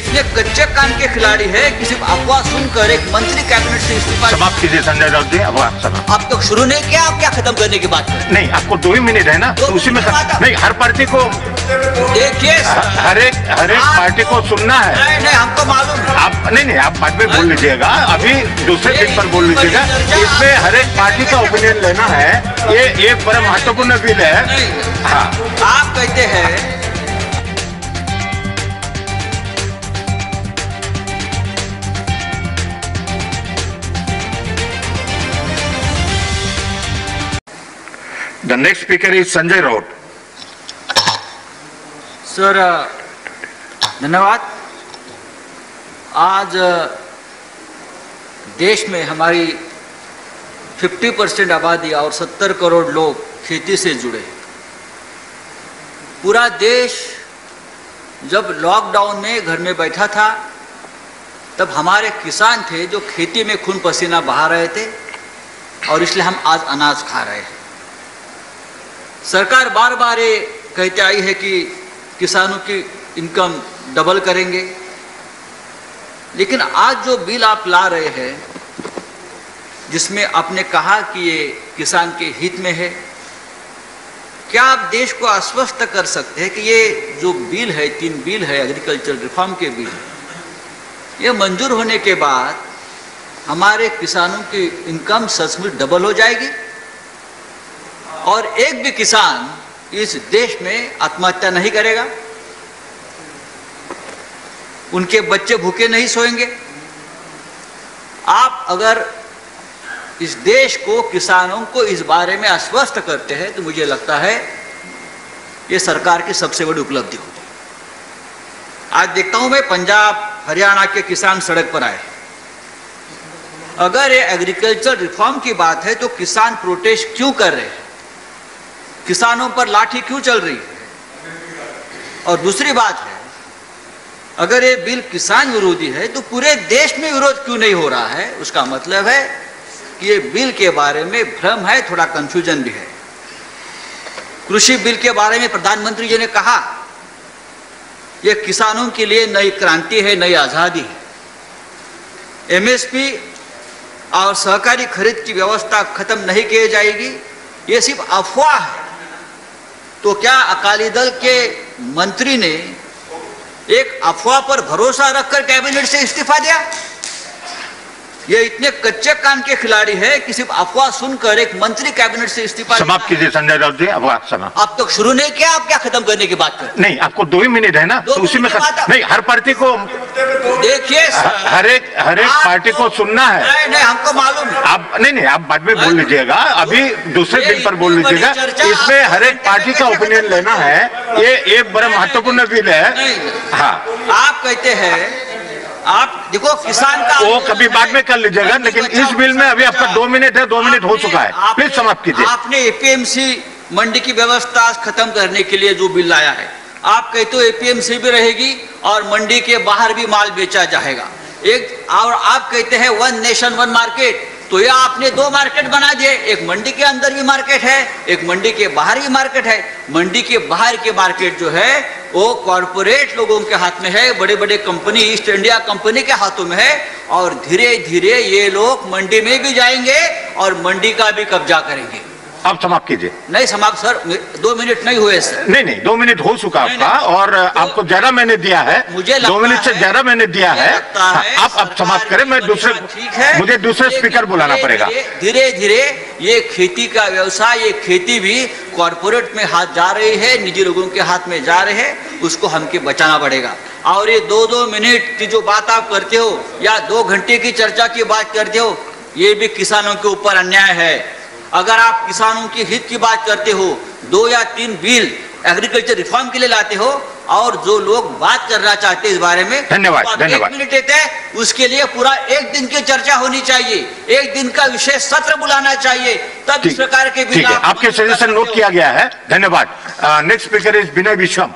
इतने कच्चे काम के खिलाड़ी है कि सिर्फ अफवाह सुनकर एक मंत्री कैबिनेट से इस्तीफा। समाप्त कीजिए संजय राउत जी, अब आप समाप्त। आप तो शुरू नहीं किया, आप क्या खत्म करने की बात कर? नहीं, आपको 2 ही मिनट है ना, तो उसी में नहीं, हर पार्टी को देखिए, हर एक पार्टी को सुनना है। नहीं, हमको मालूम है। आप नहीं, आप बाद में बोल लीजिएगा, अभी दूसरे दिन पर बोल लीजिएगा। इसमें हर एक पार्टी का ओपिनियन लेना है, ये बड़ा महत्वपूर्ण बिल है। हाँ, आप कहते हैं The next speaker is Sanjay Raut. Sir धन्यवाद। आज देश में हमारी 50% आबादी और 70 करोड़ लोग खेती से जुड़े। पूरा देश जब लॉकडाउन में घर में बैठा था तब हमारे किसान थे जो खेती में खून पसीना बहा रहे थे और इसलिए हम आज अनाज खा रहे हैं। सरकार बार बार ये कहते आई है कि किसानों की इनकम डबल करेंगे, लेकिन आज जो बिल आप ला रहे हैं जिसमें आपने कहा कि ये किसान के हित में है, क्या आप देश को आश्वस्त कर सकते हैं कि ये जो बिल है, 3 बिल है एग्रीकल्चर रिफॉर्म के बिल, ये मंजूर होने के बाद हमारे किसानों की इनकम सचमुच डबल हो जाएगी और एक भी किसान इस देश में आत्महत्या नहीं करेगा, उनके बच्चे भूखे नहीं सोएंगे? आप अगर इस देश को, किसानों को इस बारे में आश्वस्त करते हैं तो मुझे लगता है ये सरकार की सबसे बड़ी उपलब्धि होगी। आज देखता हूं मैं पंजाब हरियाणा के किसान सड़क पर आए। अगर ये एग्रीकल्चर रिफॉर्म की बात है तो किसान प्रोटेस्ट क्यों कर रहे हैं, किसानों पर लाठी क्यों चल रही है? और दूसरी बात है, अगर ये बिल किसान विरोधी है तो पूरे देश में विरोध क्यों नहीं हो रहा है? उसका मतलब है कि ये बिल के बारे में भ्रम है, थोड़ा कंफ्यूजन भी है। कृषि बिल के बारे में प्रधानमंत्री जी ने कहा ये किसानों के लिए नई क्रांति है, नई आजादी है। एमएसपी और सहकारी खरीद की व्यवस्था खत्म नहीं की जाएगी, ये सिर्फ अफवाह है। तो क्या अकाली दल के मंत्री ने एक अफवाह पर भरोसा रखकर कैबिनेट से इस्तीफा दिया? ये इतने कच्चे काम के खिलाड़ी है कि सिर्फ अफवाह सुनकर एक मंत्री कैबिनेट से इस्तीफा। समाप्त कीजिए संजय राउत जी, अब आप समाप्त। आप तो शुरू नहीं किया, आप क्या खत्म करने की बात कर? नहीं, आपको 2 ही मिनट है ना, तो उसी में नहीं, हर पार्टी को देखिए, हर एक पार्टी को सुनना है। नहीं, हमको मालूम है। आप नहीं, आप बाद में बोल लीजिएगा, अभी दूसरे दिन पर बोल लीजिएगा। इसमें हर एक पार्टी का ओपिनियन लेना है, ये बड़ा महत्वपूर्ण बिल है। हाँ, आप कहते हैं, आप देखो किसान का वो कभी बाद में कर लीजिएगा, लेकिन इस बिल में अभी आपका 2 मिनट है, 2 मिनट हो चुका है, प्लीज समाप्त कीजिए। आपने एपीएमसी मंडी की व्यवस्था खत्म करने के लिए जो बिल लाया है, आप कहते हो एपीएमसी भी रहेगी और मंडी के बाहर भी माल बेचा जाएगा और आप कहते हैं 1 नेशन 1 मार्केट। तो ये आपने 2 मार्केट बना दिए, एक मंडी के अंदर भी मार्केट है, एक मंडी के बाहर भी मार्केट है। मंडी के बाहर के मार्केट जो है वो कॉरपोरेट लोगों के हाथ में है, बड़े बड़े कंपनी, ईस्ट इंडिया कंपनी के हाथों में है और धीरे धीरे ये लोग मंडी में भी जाएंगे और मंडी का भी कब्जा करेंगे। आप समाप्त कीजिए। नहीं समाप्त सर, 2 मिनट नहीं हुए सर। नहीं, 2 मिनट हो चुका आपका और आपको ज्यादा मैंने दिया है, मुझे 2 मिनट से ज्यादा मैंने दिया है। आप समाप्त करें, मैं मुझे दूसरे स्पीकर बुलाना पड़ेगा। धीरे धीरे ये खेती का व्यवसाय, ये खेती भी कॉर्पोरेट में हाथ जा रही है, निजी लोगों के हाथ में जा रहे हैं, उसको हमको बचाना पड़ेगा। और ये 2-2 मिनट की जो बात आप करते हो या 2 घंटे की चर्चा की बात करते हो, ये भी किसानों के ऊपर अन्याय है। अगर आप किसानों के हित की बात करते हो, 2 या 3 बिल एग्रीकल्चर रिफॉर्म के लिए लाते हो और जो लोग बात करना चाहते हैं इस बारे में, धन्यवाद, तो धन्यवाद। 1 मिनट देते हैं, उसके लिए पूरा 1 दिन की चर्चा होनी चाहिए, 1 दिन का विशेष सत्र बुलाना चाहिए, तब इस प्रकार के बिल। आपके सजेशन नोट किया गया है, धन्यवाद। Next speaker is Vinay Viswam.